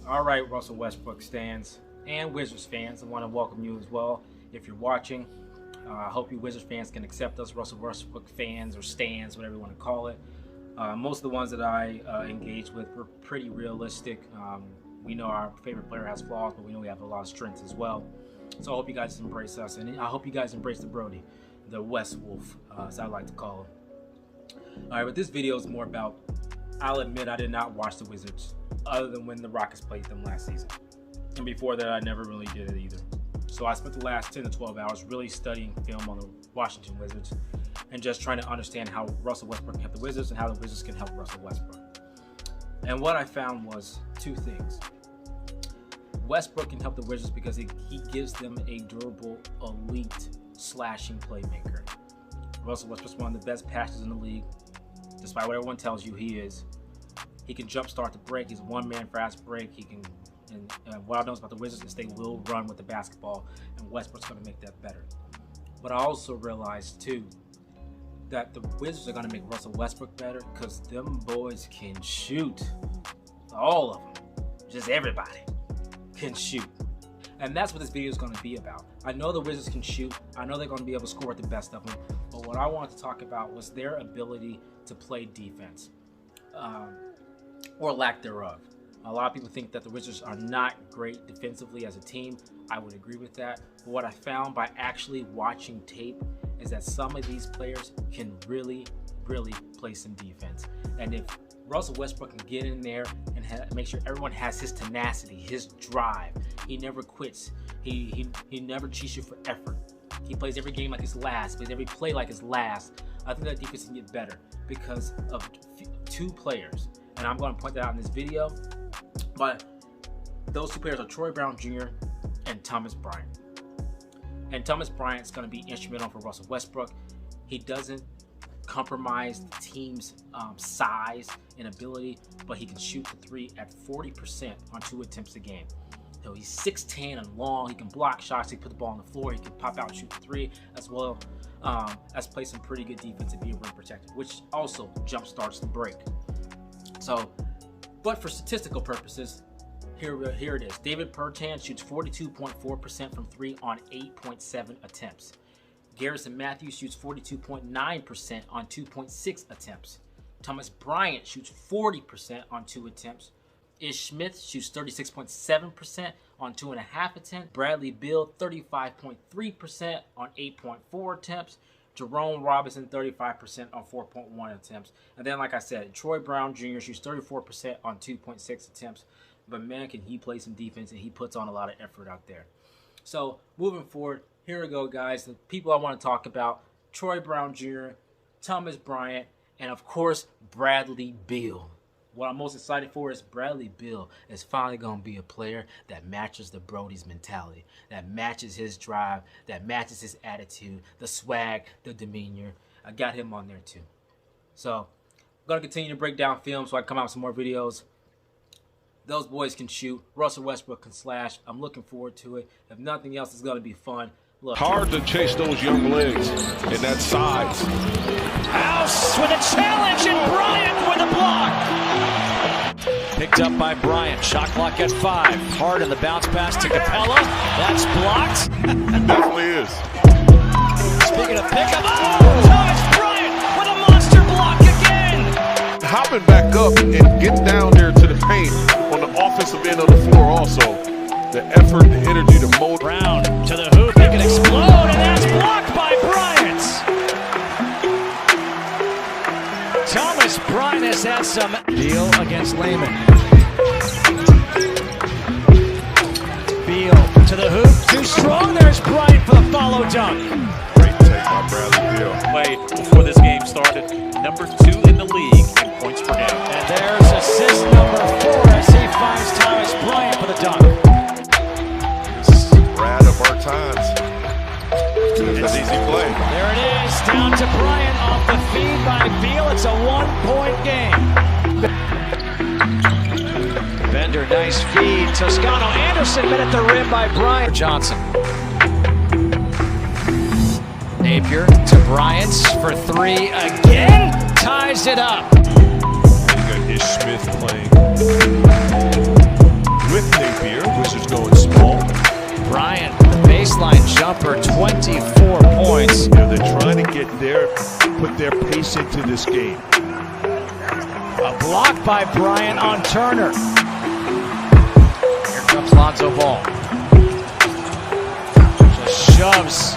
All right, Russell Westbrook stands and Wizards fans, I want to welcome you as well. If you're watching, I hope you Wizards fans can accept us, Russell Westbrook fans or stands, whatever you want to call it. Most of the ones that I engage with were pretty realistic. We know our favorite player has flaws, but we know we have a lot of strengths as well. So I hope you guys embrace us, and I hope you guys embrace the Brody, the West Wolf, as I like to call him. All right, but this video is more about, I'll admit I did not watch the Wizards other than when the Rockets played them last season. And before that, I never really did it either. So I spent the last 10 to 12 hours really studying film on the Washington Wizards and just trying to understand how Russell Westbrook can help the Wizards and how the Wizards can help Russell Westbrook. And what I found was two things. Westbrook can help the Wizards because he gives them a durable, elite slashing playmaker. Russell Westbrook's one of the best passers in the league. Despite what everyone tells you he is. He can jumpstart the break. He's a one-man fast break. He can, and what I know about the Wizards is they will run with the basketball, and Westbrook's going to make that better. But I also realized too that the Wizards are going to make Russell Westbrook better because them boys can shoot. All of them, just everybody can shoot. And that's what this video is going to be about. I know the Wizards can shoot. I know they're going to be able to score at the best of them. But what I wanted to talk about was their ability to play defense, or lack thereof. A lot of people think that the Wizards are not great defensively as a team. I would agree with that. But what I found by actually watching tape is that some of these players can really, really play some defense. And if Russell Westbrook can get in there and make sure everyone has his tenacity, his drive. He never quits. He never cheats you for effort. He plays every game like his last, plays every play like his last. I think that defense can get better because of two players. And I'm going to point that out in this video. But those two players are Troy Brown Jr. and Thomas Bryant. And Thomas Bryant is going to be instrumental for Russell Westbrook. He doesn't compromise the team's size and ability, but he can shoot the three at 40% on 2 attempts a game. So he's 6'10" and long. He can block shots. He can put the ball on the floor. He can pop out and shoot the three, as well as play some pretty good defense and be a rim protector, which also jump starts the break. So, but for statistical purposes, here it is. David Bertans shoots 42.4% from 3 on 8.7 attempts. Garrison Matthews shoots 42.9% on 2.6 attempts. Thomas Bryant shoots 40% on 2 attempts. Ish Smith shoots 36.7% on 2.5 attempts. Bradley Beal 35.3% on 8.4 attempts. Jerome Robinson 35% on 4.1 attempts. And then, like I said, Troy Brown Jr. shoots 34% on 2.6 attempts. But man, can he play some defense, and he puts on a lot of effort out there. So moving forward, here we go, guys. The people I want to talk about: Troy Brown Jr., Thomas Bryant, and of course, Bradley Beal. What I'm most excited for is Bradley Beal is finally going to be a player that matches the Brody's mentality, that matches his drive, that matches his attitude, the swag, the demeanor. I got him on there too. So I'm going to continue to break down film so I can come out with some more videos. Those boys can shoot. Russell Westbrook can slash. I'm looking forward to it. If nothing else, it's going to be fun. Look. Hard to chase those young legs and that size. House with a challenge, and Bryant with a block. Picked up by Bryant. Shot clock at 5. Hard in the bounce pass to Capella. That's blocked. It definitely is. Speaking of pickup, Thomas Bryant with a monster block again. Hopping back up and getting down there to the paint on the offensive end of the floor also. The effort, the energy, the mold. Brown to the hoop. He can explode, and that's blocked by Bryant. Thomas Bryant has had some. Beal against Lehman. Beal to the hoop. Too strong. There's Bryant for the follow dunk. Great take by Bradley Beal. Played before this game started. Number 2 in the league in points per game. And there's assist number 4 as he finds Thomas Bryant for the dunk. Brad of our times. It's easy play. There it is, down to Bryant off the feed by Beal. It's a 1-point game. Bender, nice feed. Toscano Anderson met at the rim by Bryant. Johnson. Napier to Bryant for 3 again. Ties it up. You got Ish Smith playing with for 24 points. You know, they're trying to put their pace into this game. A block by Bryant on Turner. Here comes Lonzo Ball. Just shoves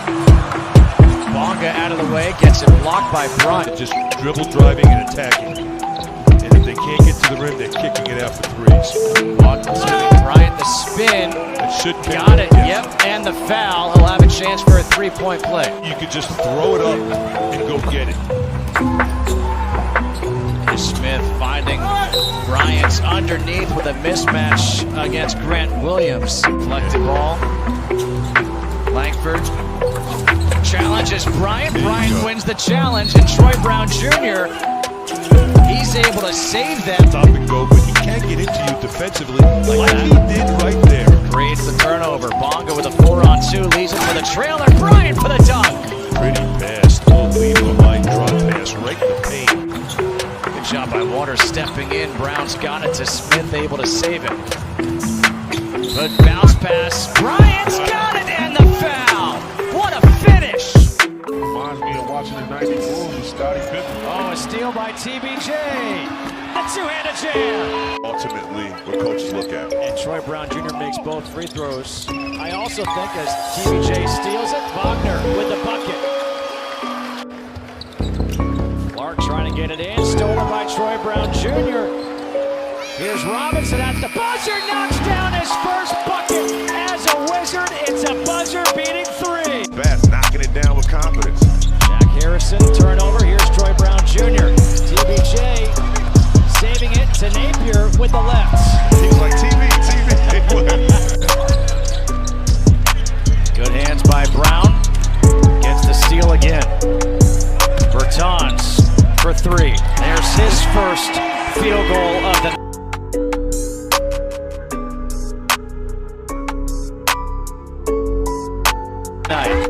Bonga out of the way, gets it blocked by Bryant. Just dribble, driving, and attacking. And if they can't get to the rim, they're kicking it out for threes. Bryant, the spin. It should got it, yep, and the foul. He'll have a chance for a three-point play. You could just throw it up and go get it. Smith finding Bryant's underneath with a mismatch against Grant Williams. Deflected ball. Langford challenges Bryant. Bryant wins the challenge, and Troy Brown Jr., he's able to save that. Stop and go, but he can't get into you defensively like he did right there. Creates the turnover. Bonga with a 4-on-2 leads it for the trailer. Bryant for the dunk. Pretty pass. Little lead behind drop pass right in the paint. Good job by Waters stepping in. Brown's got it to Smith, able to save it. Good bounce pass. Bryant's got it, and the foul. What a finish. Reminds me of watching the 90 Bulls with Scottie Pippen. Oh, a steal by TBJ. A two-handed jam. Ultimately, what coaches look at. And Troy Brown Jr. makes both free throws. I also think as TBJ steals it, Wagner with the bucket. Clark trying to get it in, stolen by Troy Brown Jr. Here's Robinson at the buzzer, knocks down his first bucket as a Wizard. It's a buzzer-beating three. Bass knocking it down with confidence. Jack Harrison, turnover. Here's Troy Brown Jr. TBJ saving it to Napier with the left. He's like, TV. Good hands by Brown. Gets the steal again. Bertans for three. There's his first field goal of the night.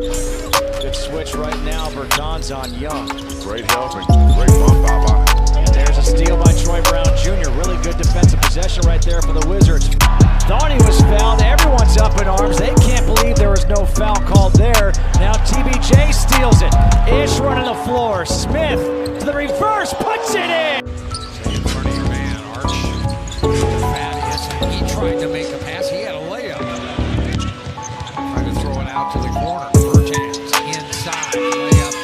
Good switch right now. Bertans on Young. Great help and great bump by. And there's a steal by Troy Brown Jr. Really good defensive possession right there for the Wizards. Thought he was fouled. Everyone's up in arms. They can't believe there was no foul called there. Now TBJ steals it. Ish running the floor. Smith to the reverse, puts it in. In front of your man, Arch. Thaddeus, and he tried to make a pass. He had a layup. Trying to throw it out to the corner. Bertans inside, layup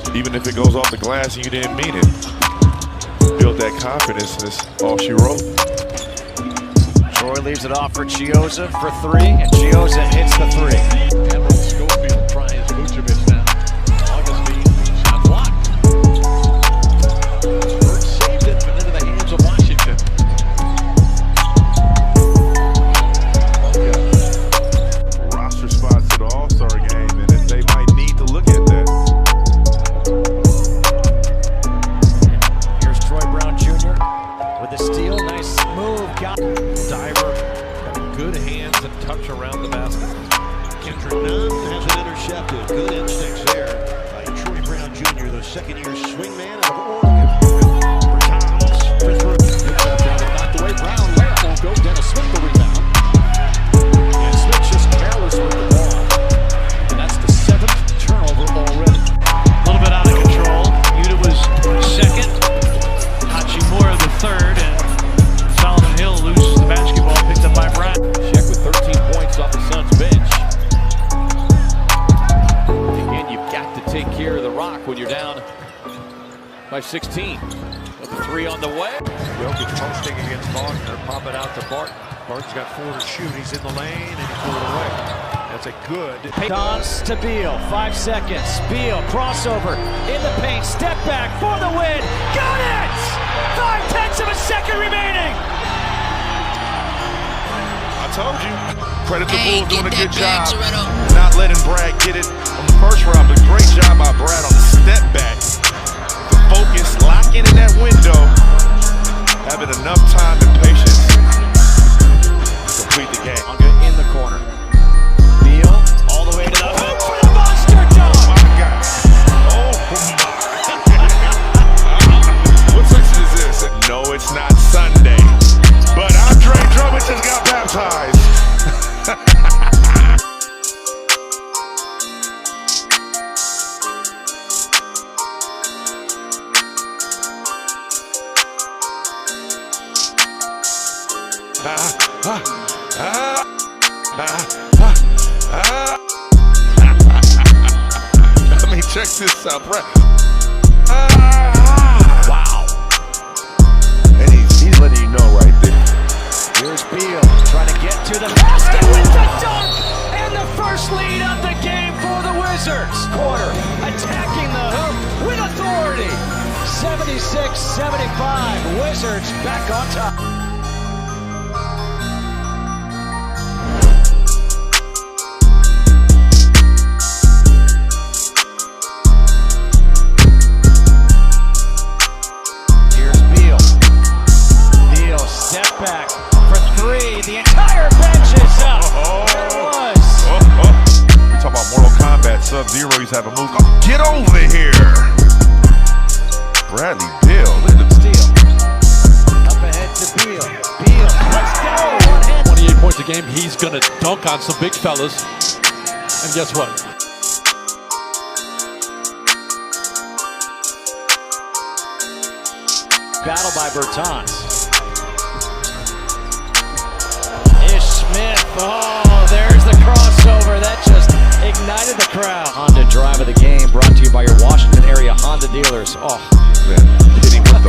good. Even if it goes off the glass and you didn't mean it, build that confidence, and that's all she wrote. Troy leaves it off for Chiozza for three, and Chiozza hits the three. Emerald Schofield tries Vucevic now. Augustine shot blocked. Bert saved it, but into the hands of Washington. Roster spots to the All-Star game, and if they might need to look at that. Here's Troy Brown Jr. with the steal. Nice move. Got Diver, good hands and touch around the basket. Kendrick Nunn has it intercepted. Good instincts there by Troy Brown Jr., the second-year swingman out of Oregon. Bertans for three. Good job down and knocked away. Brown layup won't go. Dennis Smith the rebound. And Smith just careless with the ball. And that's the 7th turnover already. A little bit out of control. Yuta was second. Hachimura the third. And Solomon Hill loses the basketball, picked up by Bryant. Check with 13 points off the Suns bench. Again, you've got to take care of the rock when you're down by 16. With the three on the way. Jokic posting against Wagner. Pop it out to Barton. Barton's got 4 to shoot. He's in the lane and he threw it away. That's a good. Bertans to Beal, 5 seconds. Beal, crossover, in the paint, step back for the win. Got it! 5/10 of a second remaining. I told you. Credit the Bulls doing a good job. Not letting Brad get it on the first round, but great job by Brad on the step back. The focus, locking in that window, having enough time and patience to complete the game. In the corner. Beal, all the way to the hoop for the monster dunk. Oh my God. Oh my. What section is this? No, it's not Sunday, but Andre Drummond just got baptized. I mean, check this out, Brett. Wow. And he's letting you know right there. Here's Beal trying to get to the basket with the dunk and the first lead of the game for the Wizards. Quarter attacking the hoop with authority. 76-75. Wizards back on top. Here's Beal. Beal step back for three. The entire bench is up. There it was. We talk about Mortal Kombat Sub-Zero. He's having a move. Oh, get over here. Bradley Beal. Look at him steal. Up ahead to Beal. Beal. Let's go. One hand. 28 points a game. He's going to dunk on some big fellas. And guess what? Battle by Bertans. Ish Smith. Oh, there's the crossover. That just ignited the crowd. Honda drive of the game brought to you by your Washington area Honda dealers. Oh. Man, hitting with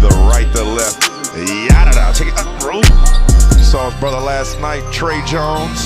the right, the left. Yada, check it out, bro. Saw his brother last night, Trey Jones.